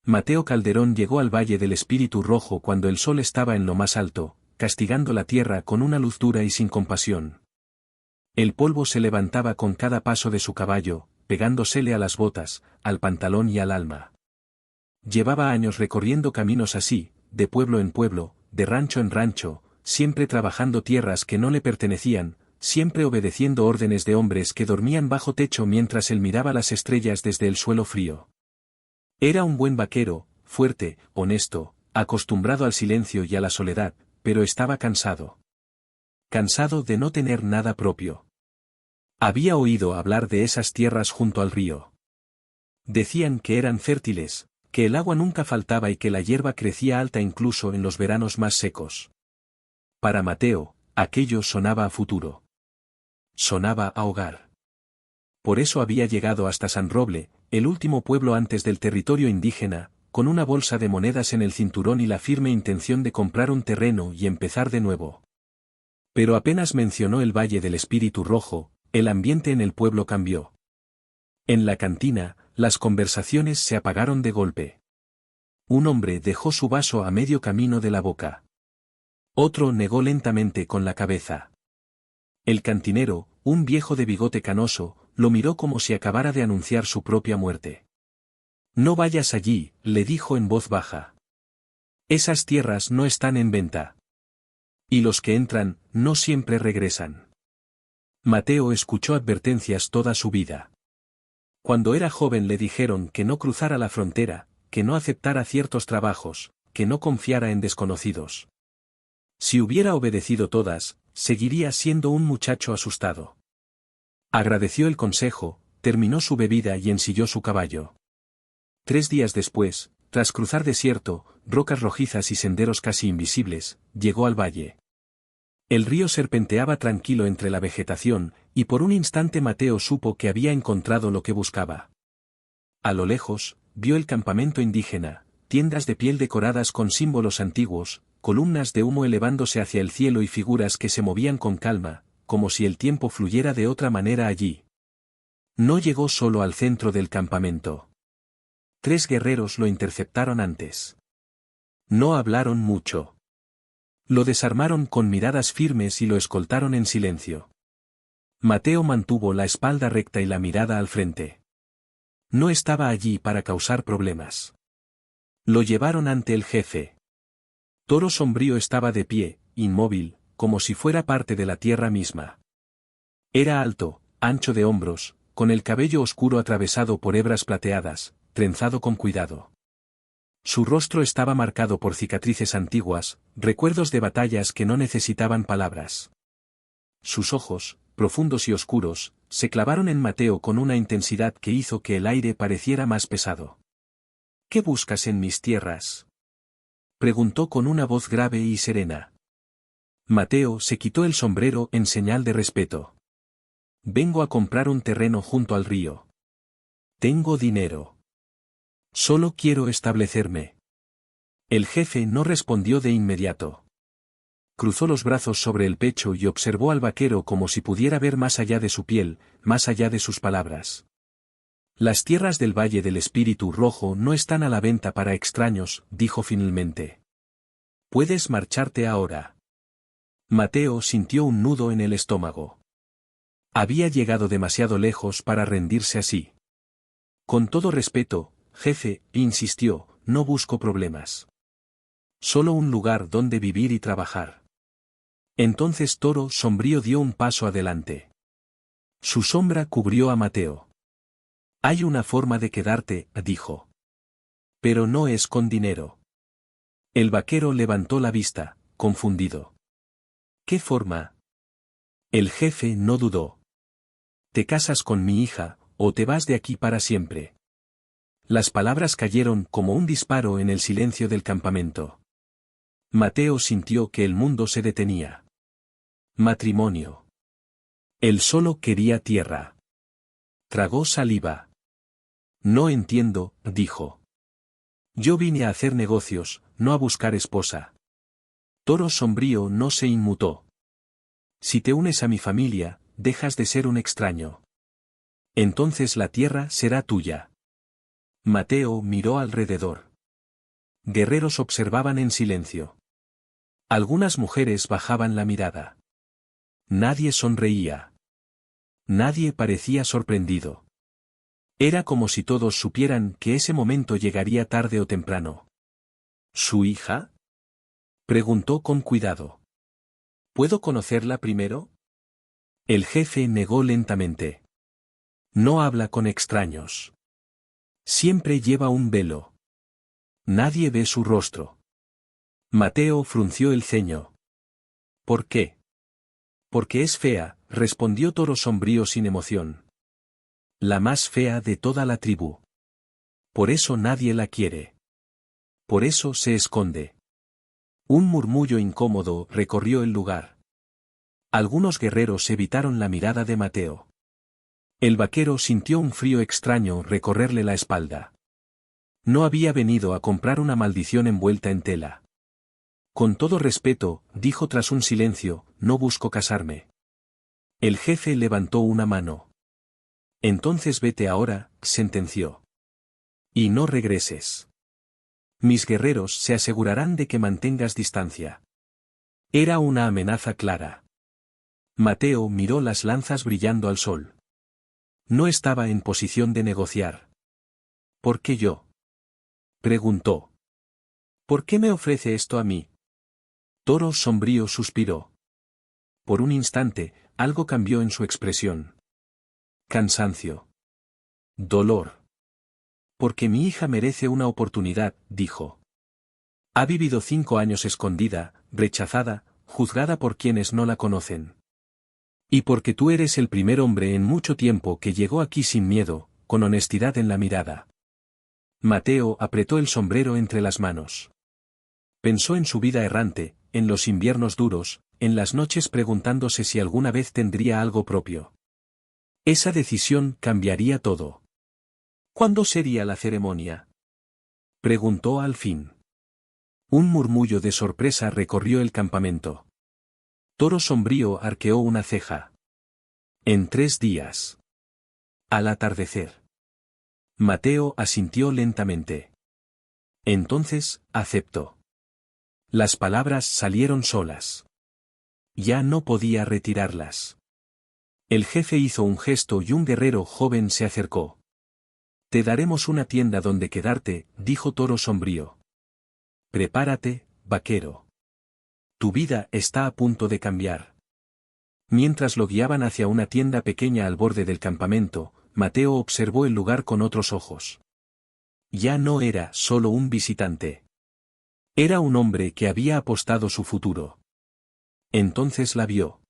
Mateo Calderón llegó al Valle del Espíritu Rojo cuando el sol estaba en lo más alto, castigando la tierra con una luz dura y sin compasión. El polvo se levantaba con cada paso de su caballo, pegándosele a las botas, al pantalón y al alma. Llevaba años recorriendo caminos así, de pueblo en pueblo, de rancho en rancho, siempre trabajando tierras que no le pertenecían, siempre obedeciendo órdenes de hombres que dormían bajo techo mientras él miraba las estrellas desde el suelo frío. Era un buen vaquero, fuerte, honesto, acostumbrado al silencio y a la soledad, pero estaba cansado. Cansado de no tener nada propio. Había oído hablar de esas tierras junto al río. Decían que eran fértiles, que el agua nunca faltaba y que la hierba crecía alta incluso en los veranos más secos. Para Mateo, aquello sonaba a futuro. Sonaba a hogar. Por eso había llegado hasta San Roble, el último pueblo antes del territorio indígena, con una bolsa de monedas en el cinturón y la firme intención de comprar un terreno y empezar de nuevo. Pero apenas mencionó el Valle del Espíritu Rojo, el ambiente en el pueblo cambió. En la cantina, las conversaciones se apagaron de golpe. Un hombre dejó su vaso a medio camino de la boca. Otro negó lentamente con la cabeza. El cantinero, un viejo de bigote canoso, lo miró como si acabara de anunciar su propia muerte. No vayas allí, le dijo en voz baja. Esas tierras no están en venta. Y los que entran, no siempre regresan. Mateo escuchó advertencias toda su vida. Cuando era joven le dijeron que no cruzara la frontera, que no aceptara ciertos trabajos, que no confiara en desconocidos. Si hubiera obedecido todas, seguiría siendo un muchacho asustado. Agradeció el consejo, terminó su bebida y ensilló su caballo. 3 días después, tras cruzar desierto, rocas rojizas y senderos casi invisibles, llegó al valle. El río serpenteaba tranquilo entre la vegetación, y por un instante Mateo supo que había encontrado lo que buscaba. A lo lejos, vio el campamento indígena, tiendas de piel decoradas con símbolos antiguos, columnas de humo elevándose hacia el cielo y figuras que se movían con calma, como si el tiempo fluyera de otra manera allí. No llegó solo al centro del campamento. 3 guerreros lo interceptaron antes. No hablaron mucho. Lo desarmaron con miradas firmes y lo escoltaron en silencio. Mateo mantuvo la espalda recta y la mirada al frente. No estaba allí para causar problemas. Lo llevaron ante el jefe. Toro Sombrío estaba de pie, inmóvil, como si fuera parte de la tierra misma. Era alto, ancho de hombros, con el cabello oscuro atravesado por hebras plateadas, trenzado con cuidado. Su rostro estaba marcado por cicatrices antiguas, recuerdos de batallas que no necesitaban palabras. Sus ojos, profundos y oscuros, se clavaron en Mateo con una intensidad que hizo que el aire pareciera más pesado. ¿Qué buscas en mis tierras?, preguntó con una voz grave y serena. Mateo se quitó el sombrero en señal de respeto. Vengo a comprar un terreno junto al río. Tengo dinero. Solo quiero establecerme. El jefe no respondió de inmediato. Cruzó los brazos sobre el pecho y observó al vaquero como si pudiera ver más allá de su piel, más allá de sus palabras. Las tierras del Valle del Espíritu Rojo no están a la venta para extraños, dijo finalmente. Puedes marcharte ahora. Mateo sintió un nudo en el estómago. Había llegado demasiado lejos para rendirse así. Con todo respeto, jefe, insistió, no busco problemas. Solo un lugar donde vivir y trabajar. Entonces Toro Sombrío dio un paso adelante. Su sombra cubrió a Mateo. Hay una forma de quedarte, dijo. Pero no es con dinero. El vaquero levantó la vista, confundido. ¿Qué forma? El jefe no dudó. Te casas con mi hija, o te vas de aquí para siempre. Las palabras cayeron como un disparo en el silencio del campamento. Mateo sintió que el mundo se detenía. Matrimonio. Él solo quería tierra. Tragó saliva. No entiendo, dijo. Yo vine a hacer negocios, no a buscar esposa. Toro Sombrío no se inmutó. Si te unes a mi familia, dejas de ser un extraño. Entonces la tierra será tuya. Mateo miró alrededor. Guerreros observaban en silencio. Algunas mujeres bajaban la mirada. Nadie sonreía. Nadie parecía sorprendido. Era como si todos supieran que ese momento llegaría tarde o temprano. ¿Su hija? Preguntó con cuidado. ¿Puedo conocerla primero? El jefe negó lentamente. No habla con extraños. Siempre lleva un velo. Nadie ve su rostro. Mateo frunció el ceño. ¿Por qué? Porque es fea, respondió Toro Sombrío sin emoción. La más fea de toda la tribu. Por eso nadie la quiere. Por eso se esconde. Un murmullo incómodo recorrió el lugar. Algunos guerreros evitaron la mirada de Mateo. El vaquero sintió un frío extraño recorrerle la espalda. No había venido a comprar una maldición envuelta en tela. Con todo respeto, dijo tras un silencio, no busco casarme. El jefe levantó una mano. Entonces vete ahora, sentenció. Y no regreses. Mis guerreros se asegurarán de que mantengas distancia. Era una amenaza clara. Mateo miró las lanzas brillando al sol. No estaba en posición de negociar. ¿Por qué yo? Preguntó. ¿Por qué me ofrece esto a mí? Toro Sombrío suspiró. Por un instante, algo cambió en su expresión. Cansancio. Dolor. Porque mi hija merece una oportunidad, dijo. Ha vivido 5 años escondida, rechazada, juzgada por quienes no la conocen. Y porque tú eres el primer hombre en mucho tiempo que llegó aquí sin miedo, con honestidad en la mirada. Mateo apretó el sombrero entre las manos. Pensó en su vida errante, en los inviernos duros, en las noches preguntándose si alguna vez tendría algo propio. Esa decisión cambiaría todo. ¿Cuándo sería la ceremonia? Preguntó al fin. Un murmullo de sorpresa recorrió el campamento. Toro Sombrío arqueó una ceja. En 3 días. Al atardecer. Mateo asintió lentamente. Entonces, aceptó. Las palabras salieron solas. Ya no podía retirarlas. El jefe hizo un gesto y un guerrero joven se acercó. Te daremos una tienda donde quedarte, dijo Toro Sombrío. Prepárate, vaquero. Tu vida está a punto de cambiar. Mientras lo guiaban hacia una tienda pequeña al borde del campamento, Mateo observó el lugar con otros ojos. Ya no era solo un visitante. Era un hombre que había apostado su futuro. Entonces la vio.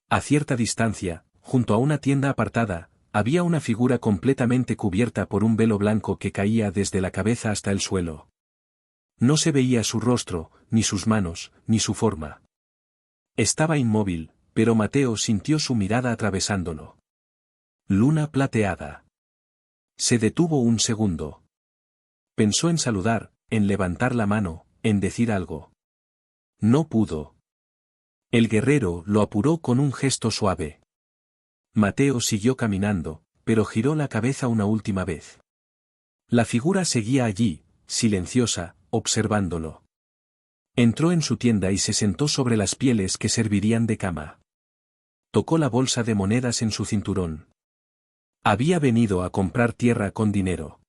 A cierta distancia, junto a una tienda apartada, había una figura completamente cubierta por un velo blanco que caía desde la cabeza hasta el suelo. No se veía su rostro, ni sus manos, ni su forma. Estaba inmóvil, pero Mateo sintió su mirada atravesándolo. Luna plateada. Se detuvo un segundo. Pensó en saludar, en levantar la mano, en decir algo. No pudo. El guerrero lo apuró con un gesto suave. Mateo siguió caminando, pero giró la cabeza una última vez. La figura seguía allí, silenciosa, observándolo. Entró en su tienda y se sentó sobre las pieles que servirían de cama. Tocó la bolsa de monedas en su cinturón. Había venido a comprar tierra con dinero.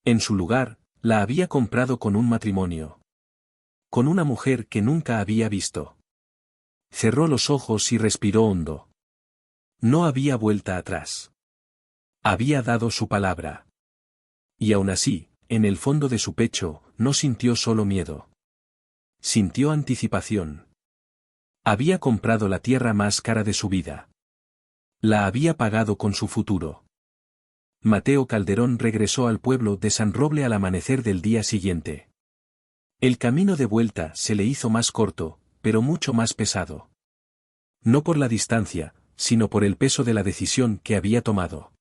En su lugar, la había comprado con un matrimonio. Con una mujer que nunca había visto. Cerró los ojos y respiró hondo. No había vuelta atrás. Había dado su palabra. Y aún así, en el fondo de su pecho, no sintió solo miedo. Sintió anticipación. Había comprado la tierra más cara de su vida. La había pagado con su futuro. Mateo Calderón regresó al pueblo de San Roble al amanecer del día siguiente. El camino de vuelta se le hizo más corto, pero mucho más pesado. No por la distancia, sino por el peso de la decisión que había tomado.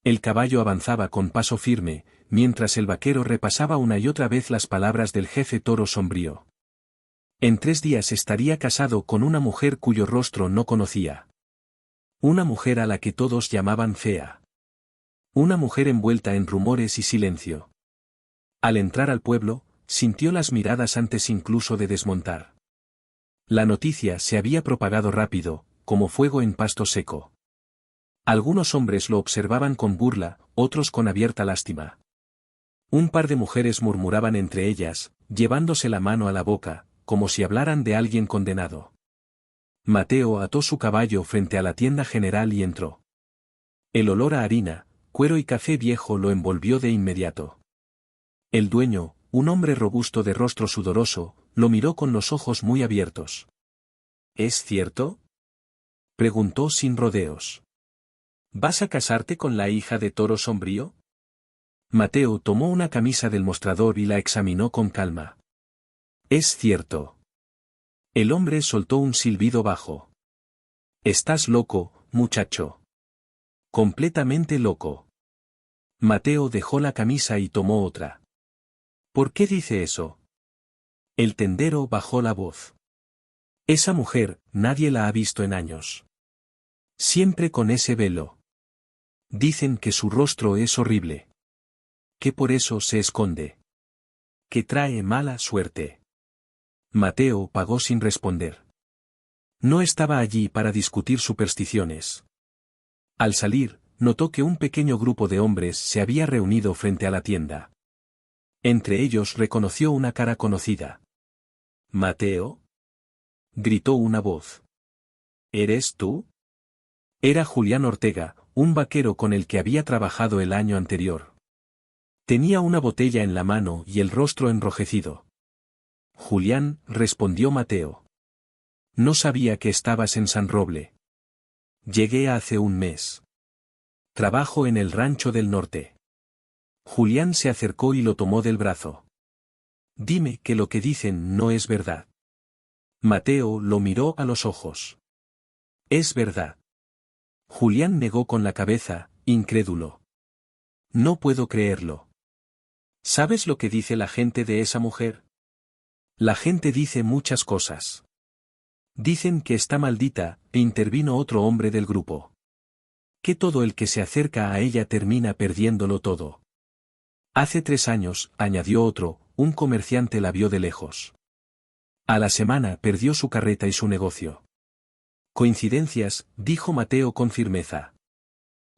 El caballo avanzaba con paso firme, mientras el vaquero repasaba una y otra vez las palabras del jefe Toro Sombrío. En 3 días estaría casado con una mujer cuyo rostro no conocía. Una mujer a la que todos llamaban fea. Una mujer envuelta en rumores y silencio. Al entrar al pueblo, sintió las miradas antes incluso de desmontar. La noticia se había propagado rápido, como fuego en pasto seco. Algunos hombres lo observaban con burla, otros con abierta lástima. Un par de mujeres murmuraban entre ellas, llevándose la mano a la boca, como si hablaran de alguien condenado. Mateo ató su caballo frente a la tienda general y entró. El olor a harina, cuero y café viejo lo envolvió de inmediato. El dueño, un hombre robusto de rostro sudoroso, lo miró con los ojos muy abiertos. ¿Es cierto?, preguntó sin rodeos. ¿Vas a casarte con la hija de Toro Sombrío? Mateo tomó una camisa del mostrador y la examinó con calma. Es cierto. El hombre soltó un silbido bajo. Estás loco, muchacho. Completamente loco. Mateo dejó la camisa y tomó otra. ¿Por qué dice eso? El tendero bajó la voz. Esa mujer, nadie la ha visto en años. Siempre con ese velo. Dicen que su rostro es horrible. Que por eso se esconde. Que trae mala suerte. Mateo pagó sin responder. No estaba allí para discutir supersticiones. Al salir, notó que un pequeño grupo de hombres se había reunido frente a la tienda. Entre ellos reconoció una cara conocida. ¿Mateo?, gritó una voz. ¿Eres tú? Era Julián Ortega, un vaquero con el que había trabajado el año anterior. Tenía una botella en la mano y el rostro enrojecido. Julián, respondió Mateo. No sabía que estabas en San Roble. Llegué hace un mes. Trabajo en el rancho del norte. Julián se acercó y lo tomó del brazo. Dime que lo que dicen no es verdad. Mateo lo miró a los ojos. Es verdad. Julián negó con la cabeza, incrédulo. No puedo creerlo. ¿Sabes lo que dice la gente de esa mujer? La gente dice muchas cosas. Dicen que está maldita, e intervino otro hombre del grupo. Que todo el que se acerca a ella termina perdiéndolo todo. Hace 3 años, añadió otro, un comerciante la vio de lejos. A la semana perdió su carreta y su negocio. Coincidencias, dijo Mateo con firmeza.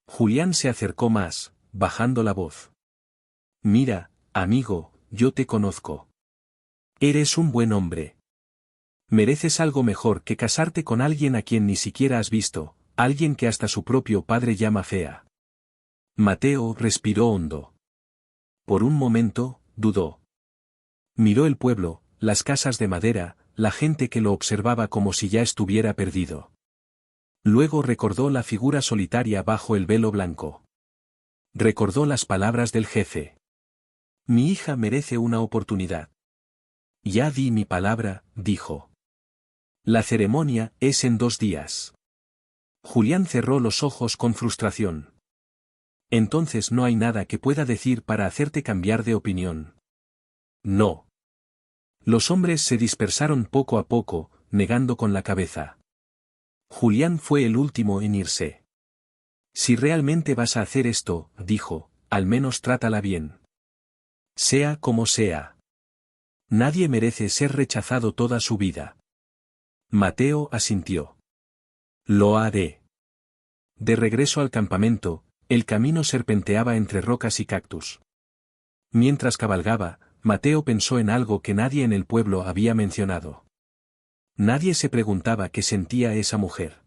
Julián se acercó más, bajando la voz. Mira, amigo, yo te conozco. Eres un buen hombre. Mereces algo mejor que casarte con alguien a quien ni siquiera has visto, alguien que hasta su propio padre llama fea. Mateo respiró hondo. Por un momento, dudó. Miró el pueblo, las casas de madera, la gente que lo observaba como si ya estuviera perdido. Luego recordó la figura solitaria bajo el velo blanco. Recordó las palabras del jefe. Mi hija merece una oportunidad. Ya di mi palabra, dijo. La ceremonia es en 2 días. Julián cerró los ojos con frustración. Entonces no hay nada que pueda decir para hacerte cambiar de opinión. No. Los hombres se dispersaron poco a poco, negando con la cabeza. Julián fue el último en irse. Si realmente vas a hacer esto, dijo, al menos trátala bien. Sea como sea. Nadie merece ser rechazado toda su vida. Mateo asintió. Lo haré. De regreso al campamento, el camino serpenteaba entre rocas y cactus. Mientras cabalgaba, Mateo pensó en algo que nadie en el pueblo había mencionado. Nadie se preguntaba qué sentía esa mujer.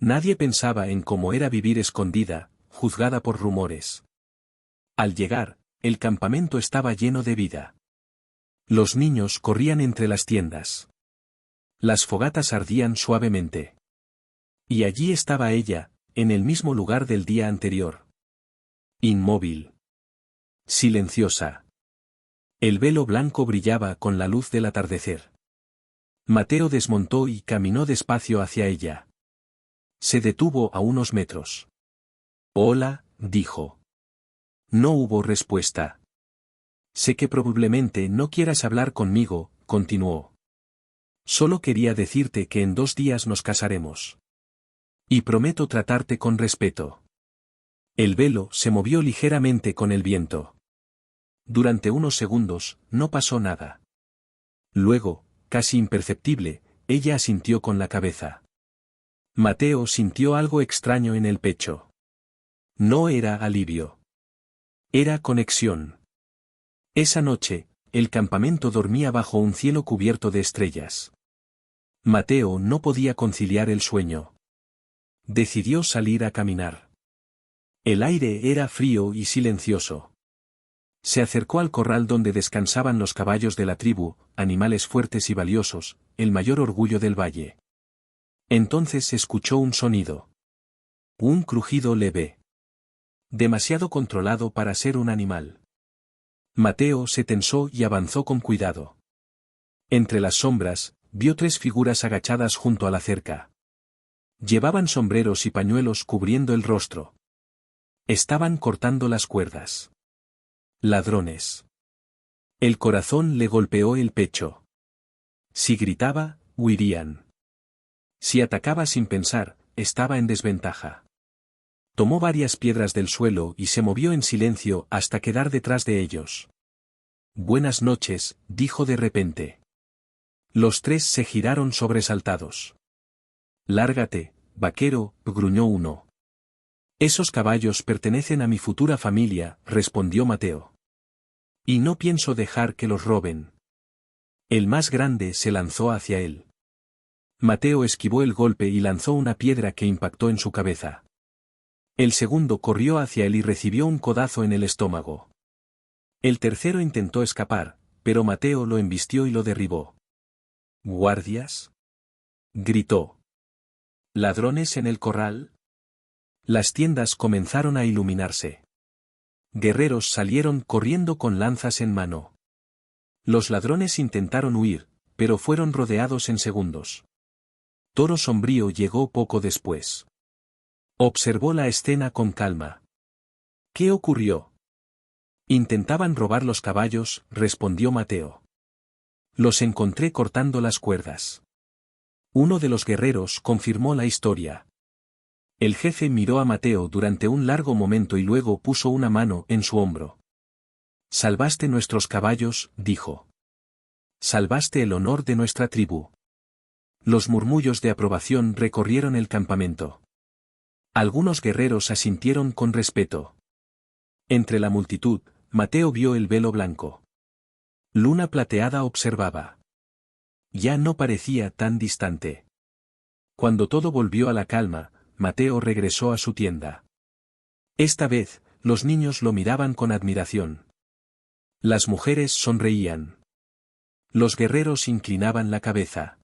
Nadie pensaba en cómo era vivir escondida, juzgada por rumores. Al llegar, el campamento estaba lleno de vida. Los niños corrían entre las tiendas. Las fogatas ardían suavemente. Y allí estaba ella, en el mismo lugar del día anterior. Inmóvil. Silenciosa. El velo blanco brillaba con la luz del atardecer. Mateo desmontó y caminó despacio hacia ella. Se detuvo a unos metros. Hola, dijo. No hubo respuesta. Sé que probablemente no quieras hablar conmigo, continuó. Solo quería decirte que en 2 días nos casaremos. Y prometo tratarte con respeto. El velo se movió ligeramente con el viento. Durante unos segundos, no pasó nada. Luego, casi imperceptible, ella asintió con la cabeza. Mateo sintió algo extraño en el pecho. No era alivio. Era conexión. Esa noche, el campamento dormía bajo un cielo cubierto de estrellas. Mateo no podía conciliar el sueño. Decidió salir a caminar. El aire era frío y silencioso. Se acercó al corral donde descansaban los caballos de la tribu, animales fuertes y valiosos, el mayor orgullo del valle. Entonces escuchó un sonido. Un crujido leve. Demasiado controlado para ser un animal. Mateo se tensó y avanzó con cuidado. Entre las sombras, vio 3 figuras agachadas junto a la cerca. Llevaban sombreros y pañuelos cubriendo el rostro. Estaban cortando las cuerdas. Ladrones. El corazón le golpeó el pecho. Si gritaba, huirían. Si atacaba sin pensar, estaba en desventaja. Tomó varias piedras del suelo y se movió en silencio hasta quedar detrás de ellos. Buenas noches, dijo de repente. Los 3 se giraron sobresaltados. Lárgate, vaquero, gruñó uno. Esos caballos pertenecen a mi futura familia, respondió Mateo. Y no pienso dejar que los roben. El más grande se lanzó hacia él. Mateo esquivó el golpe y lanzó una piedra que impactó en su cabeza. El segundo corrió hacia él y recibió un codazo en el estómago. El tercero intentó escapar, pero Mateo lo embistió y lo derribó. ¿Guardias?, gritó. ¿Ladrones en el corral? Las tiendas comenzaron a iluminarse. Guerreros salieron corriendo con lanzas en mano. Los ladrones intentaron huir, pero fueron rodeados en segundos. Toro Sombrío llegó poco después. Observó la escena con calma. ¿Qué ocurrió? Intentaban robar los caballos, respondió Mateo. Los encontré cortando las cuerdas. Uno de los guerreros confirmó la historia. El jefe miró a Mateo durante un largo momento y luego puso una mano en su hombro. Salvaste nuestros caballos, dijo. Salvaste el honor de nuestra tribu. Los murmullos de aprobación recorrieron el campamento. Algunos guerreros asintieron con respeto. Entre la multitud, Mateo vio el velo blanco. Luna Plateada observaba. Ya no parecía tan distante. Cuando todo volvió a la calma, Mateo regresó a su tienda. Esta vez, los niños lo miraban con admiración. Las mujeres sonreían. Los guerreros inclinaban la cabeza.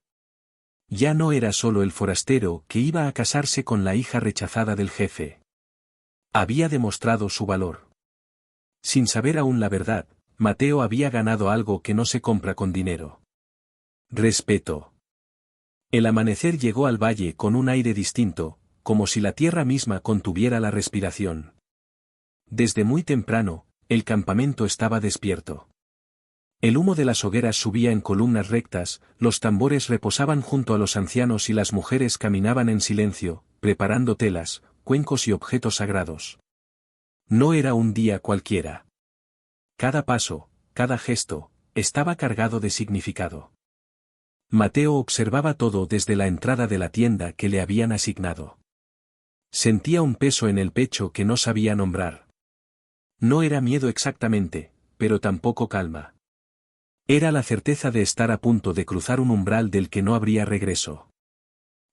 Ya no era solo el forastero que iba a casarse con la hija rechazada del jefe. Había demostrado su valor. Sin saber aún la verdad, Mateo había ganado algo que no se compra con dinero. Respeto. El amanecer llegó al valle con un aire distinto, como si la tierra misma contuviera la respiración. Desde muy temprano, el campamento estaba despierto. El humo de las hogueras subía en columnas rectas, los tambores reposaban junto a los ancianos y las mujeres caminaban en silencio, preparando telas, cuencos y objetos sagrados. No era un día cualquiera. Cada paso, cada gesto, estaba cargado de significado. Mateo observaba todo desde la entrada de la tienda que le habían asignado. Sentía un peso en el pecho que no sabía nombrar. No era miedo exactamente, pero tampoco calma. Era la certeza de estar a punto de cruzar un umbral del que no habría regreso.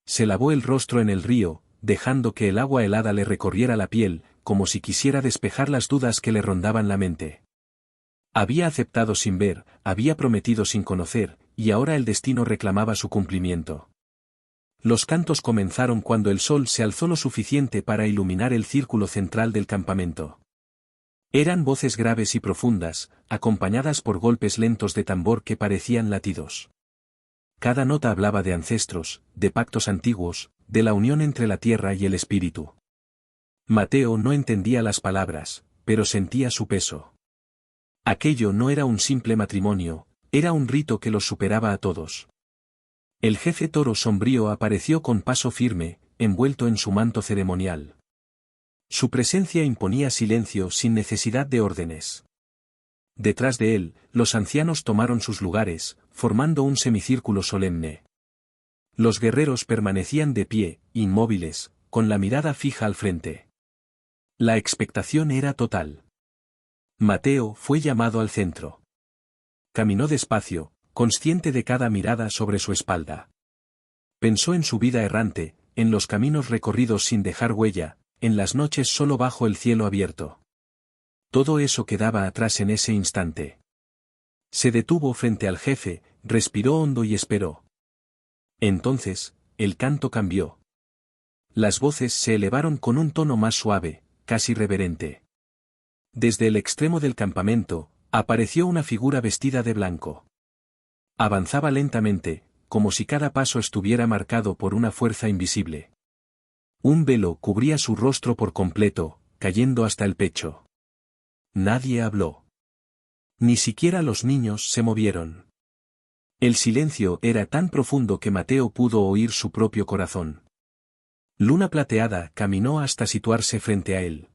Se lavó el rostro en el río, dejando que el agua helada le recorriera la piel, como si quisiera despejar las dudas que le rondaban la mente. Había aceptado sin ver, había prometido sin conocer, y ahora el destino reclamaba su cumplimiento. Los cantos comenzaron cuando el sol se alzó lo suficiente para iluminar el círculo central del campamento. Eran voces graves y profundas, acompañadas por golpes lentos de tambor que parecían latidos. Cada nota hablaba de ancestros, de pactos antiguos, de la unión entre la tierra y el espíritu. Mateo no entendía las palabras, pero sentía su peso. Aquello no era un simple matrimonio, era un rito que los superaba a todos. El jefe Toro Sombrío apareció con paso firme, envuelto en su manto ceremonial. Su presencia imponía silencio sin necesidad de órdenes. Detrás de él, los ancianos tomaron sus lugares, formando un semicírculo solemne. Los guerreros permanecían de pie, inmóviles, con la mirada fija al frente. La expectación era total. Mateo fue llamado al centro. Caminó despacio, consciente de cada mirada sobre su espalda. Pensó en su vida errante, en los caminos recorridos sin dejar huella, en las noches solo bajo el cielo abierto. Todo eso quedaba atrás en ese instante. Se detuvo frente al jefe, respiró hondo y esperó. Entonces, el canto cambió. Las voces se elevaron con un tono más suave, casi reverente. Desde el extremo del campamento, apareció una figura vestida de blanco. Avanzaba lentamente, como si cada paso estuviera marcado por una fuerza invisible. Un velo cubría su rostro por completo, cayendo hasta el pecho. Nadie habló. Ni siquiera los niños se movieron. El silencio era tan profundo que Mateo pudo oír su propio corazón. Luna Plateada caminó hasta situarse frente a él.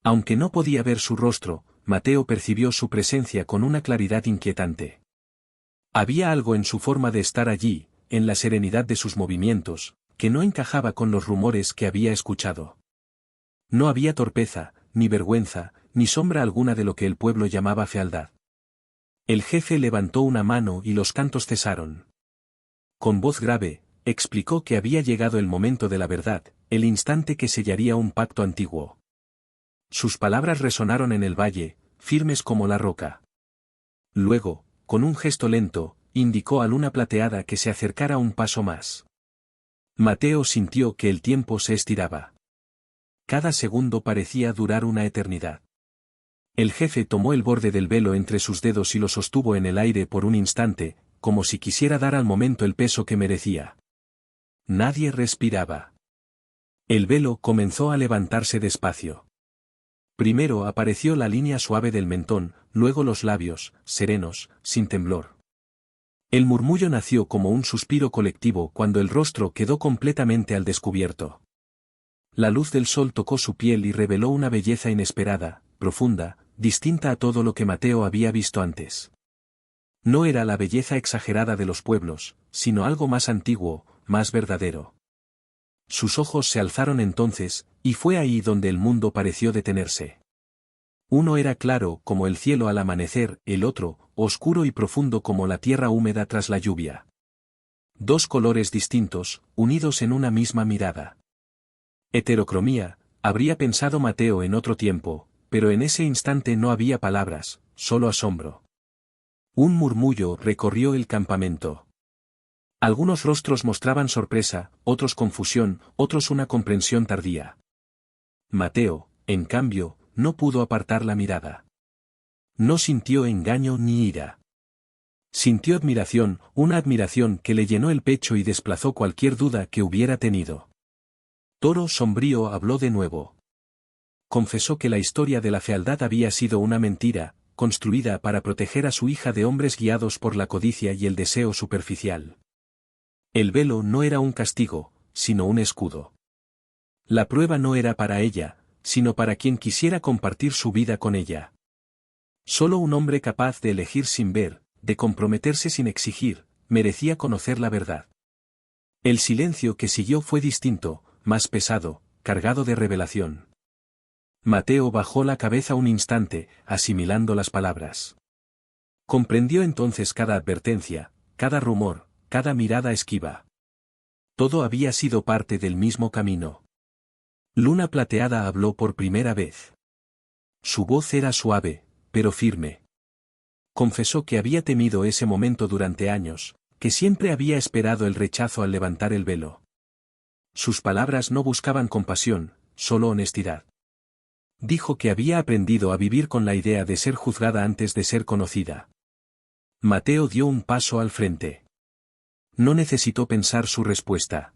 Aunque no podía ver su rostro, Mateo percibió su presencia con una claridad inquietante. Había algo en su forma de estar allí, en la serenidad de sus movimientos, que no encajaba con los rumores que había escuchado. No había torpeza, ni vergüenza, ni sombra alguna de lo que el pueblo llamaba fealdad. El jefe levantó una mano y los cantos cesaron. Con voz grave, explicó que había llegado el momento de la verdad, el instante que sellaría un pacto antiguo. Sus palabras resonaron en el valle, firmes como la roca. Luego, con un gesto lento, indicó a Luna Plateada que se acercara un paso más. Mateo sintió que el tiempo se estiraba. Cada segundo parecía durar una eternidad. El jefe tomó el borde del velo entre sus dedos y lo sostuvo en el aire por un instante, como si quisiera dar al momento el peso que merecía. Nadie respiraba. El velo comenzó a levantarse despacio. Primero apareció la línea suave del mentón, luego los labios, serenos, sin temblor. El murmullo nació como un suspiro colectivo cuando el rostro quedó completamente al descubierto. La luz del sol tocó su piel y reveló una belleza inesperada, profunda, distinta a todo lo que Mateo había visto antes. No era la belleza exagerada de los pueblos, sino algo más antiguo, más verdadero. Sus ojos se alzaron entonces, y fue ahí donde el mundo pareció detenerse. Uno era claro como el cielo al amanecer, el otro, oscuro y profundo como la tierra húmeda tras la lluvia. Dos colores distintos, unidos en una misma mirada. Heterocromía, habría pensado Mateo en otro tiempo, pero en ese instante no había palabras, solo asombro. Un murmullo recorrió el campamento. Algunos rostros mostraban sorpresa, otros confusión, otros una comprensión tardía. Mateo, en cambio, no pudo apartar la mirada. No sintió engaño ni ira. Sintió admiración, una admiración que le llenó el pecho y desplazó cualquier duda que hubiera tenido. Toro Sombrío habló de nuevo. Confesó que la historia de la fealdad había sido una mentira, construida para proteger a su hija de hombres guiados por la codicia y el deseo superficial. El velo no era un castigo, sino un escudo. La prueba no era para ella, sino para quien quisiera compartir su vida con ella. Solo un hombre capaz de elegir sin ver, de comprometerse sin exigir, merecía conocer la verdad. El silencio que siguió fue distinto, más pesado, cargado de revelación. Mateo bajó la cabeza un instante, asimilando las palabras. Comprendió entonces cada advertencia, cada rumor, cada mirada esquiva. Todo había sido parte del mismo camino. Luna Plateada habló por primera vez. Su voz era suave, pero firme. Confesó que había temido ese momento durante años, que siempre había esperado el rechazo al levantar el velo. Sus palabras no buscaban compasión, solo honestidad. Dijo que había aprendido a vivir con la idea de ser juzgada antes de ser conocida. Mateo dio un paso al frente. No necesitó pensar su respuesta.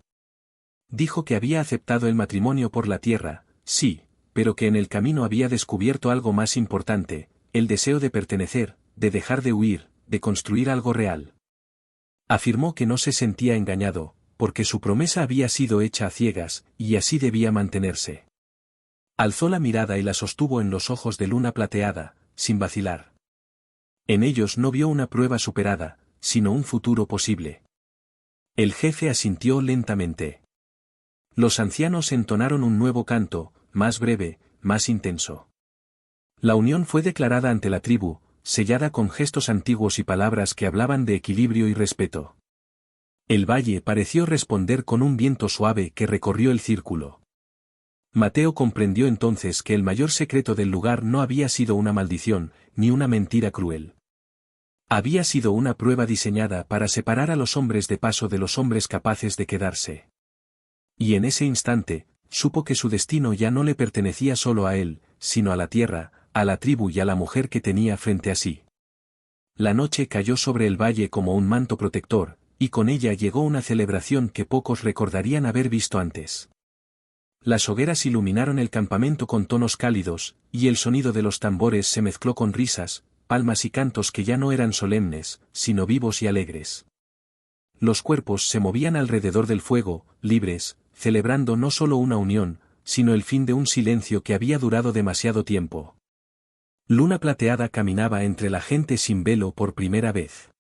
Dijo que había aceptado el matrimonio por la tierra, sí, pero que en el camino había descubierto algo más importante, el deseo de pertenecer, de dejar de huir, de construir algo real. Afirmó que no se sentía engañado, porque su promesa había sido hecha a ciegas, y así debía mantenerse. Alzó la mirada y la sostuvo en los ojos de Luna Plateada, sin vacilar. En ellos no vio una prueba superada, sino un futuro posible. El jefe asintió lentamente. Los ancianos entonaron un nuevo canto, más breve, más intenso. La unión fue declarada ante la tribu, sellada con gestos antiguos y palabras que hablaban de equilibrio y respeto. El valle pareció responder con un viento suave que recorrió el círculo. Mateo comprendió entonces que el mayor secreto del lugar no había sido una maldición, ni una mentira cruel. Había sido una prueba diseñada para separar a los hombres de paso de los hombres capaces de quedarse. Y en ese instante, supo que su destino ya no le pertenecía solo a él, sino a la tierra, a la tribu y a la mujer que tenía frente a sí. La noche cayó sobre el valle como un manto protector, y con ella llegó una celebración que pocos recordarían haber visto antes. Las hogueras iluminaron el campamento con tonos cálidos, y el sonido de los tambores se mezcló con risas, palmas y cantos que ya no eran solemnes, sino vivos y alegres. Los cuerpos se movían alrededor del fuego, libres, celebrando no solo una unión, sino el fin de un silencio que había durado demasiado tiempo. Luna Plateada caminaba entre la gente sin velo por primera vez.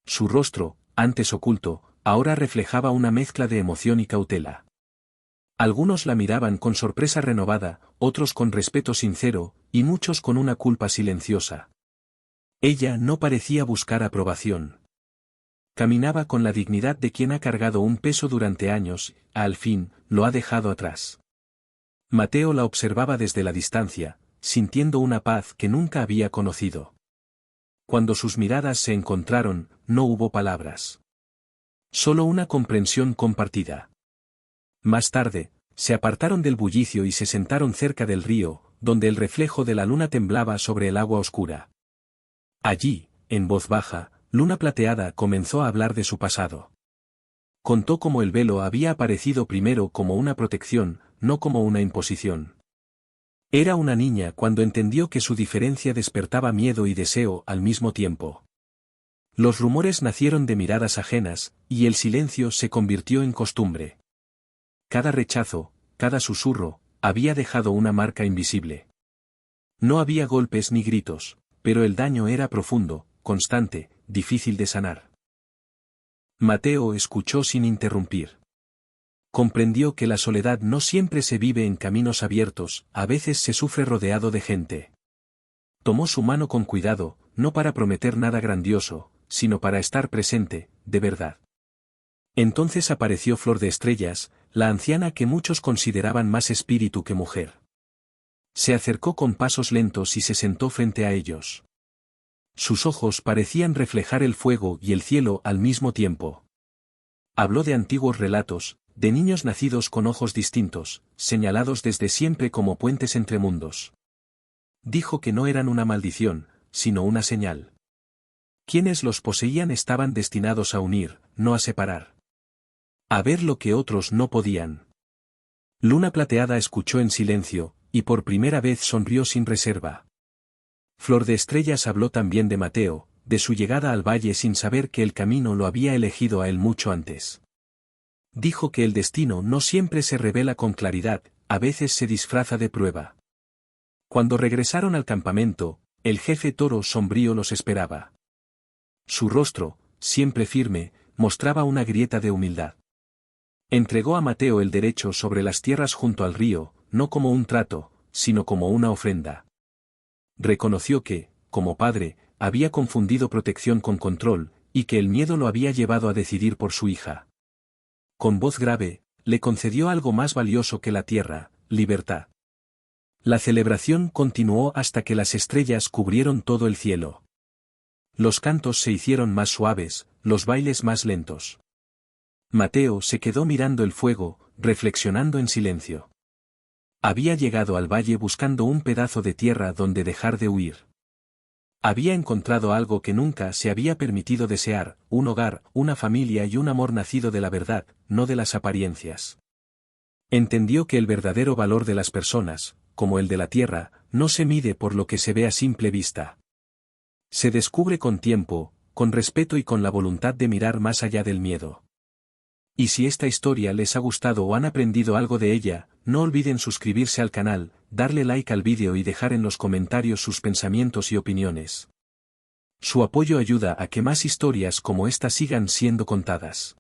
Su rostro, antes oculto, ahora reflejaba una mezcla de emoción y cautela. Algunos la miraban con sorpresa renovada, otros con respeto sincero, y muchos con una culpa silenciosa. Ella no parecía buscar aprobación. Caminaba con la dignidad de quien ha cargado un peso durante años, al fin, lo ha dejado atrás. Mateo la observaba desde la distancia, sintiendo una paz que nunca había conocido. Cuando sus miradas se encontraron, no hubo palabras. Solo una comprensión compartida. Más tarde, se apartaron del bullicio y se sentaron cerca del río, donde el reflejo de la luna temblaba sobre el agua oscura. Allí, en voz baja, Luna Plateada comenzó a hablar de su pasado. Contó cómo el velo había aparecido primero como una protección, no como una imposición. Era una niña cuando entendió que su diferencia despertaba miedo y deseo al mismo tiempo. Los rumores nacieron de miradas ajenas, y el silencio se convirtió en costumbre. Cada rechazo, cada susurro, había dejado una marca invisible. No había golpes ni gritos, pero el daño era profundo, constante, difícil de sanar. Mateo escuchó sin interrumpir. Comprendió que la soledad no siempre se vive en caminos abiertos, a veces se sufre rodeado de gente. Tomó su mano con cuidado, no para prometer nada grandioso, sino para estar presente, de verdad. Entonces apareció Flor de Estrellas, la anciana que muchos consideraban más espíritu que mujer. Se acercó con pasos lentos y se sentó frente a ellos. Sus ojos parecían reflejar el fuego y el cielo al mismo tiempo. Habló de antiguos relatos, de niños nacidos con ojos distintos, señalados desde siempre como puentes entre mundos. Dijo que no eran una maldición, sino una señal. Quienes los poseían estaban destinados a unir, no a separar. A ver lo que otros no podían. Luna Plateada escuchó en silencio, y por primera vez sonrió sin reserva. Flor de Estrellas habló también de Mateo, de su llegada al valle sin saber que el camino lo había elegido a él mucho antes. Dijo que el destino no siempre se revela con claridad, a veces se disfraza de prueba. Cuando regresaron al campamento, el jefe toro sombrío los esperaba. Su rostro, siempre firme, mostraba una grieta de humildad. Entregó a Mateo el derecho sobre las tierras junto al río, no como un trato, sino como una ofrenda. Reconoció que, como padre, había confundido protección con control, y que el miedo lo había llevado a decidir por su hija. Con voz grave, le concedió algo más valioso que la tierra, libertad. La celebración continuó hasta que las estrellas cubrieron todo el cielo. Los cantos se hicieron más suaves, los bailes más lentos. Mateo se quedó mirando el fuego, reflexionando en silencio. Había llegado al valle buscando un pedazo de tierra donde dejar de huir. Había encontrado algo que nunca se había permitido desear, un hogar, una familia y un amor nacido de la verdad, no de las apariencias. Entendió que el verdadero valor de las personas, como el de la tierra, no se mide por lo que se ve a simple vista. Se descubre con tiempo, con respeto y con la voluntad de mirar más allá del miedo. Y si esta historia les ha gustado o han aprendido algo de ella, no olviden suscribirse al canal, darle like al vídeo y dejar en los comentarios sus pensamientos y opiniones. Su apoyo ayuda a que más historias como esta sigan siendo contadas.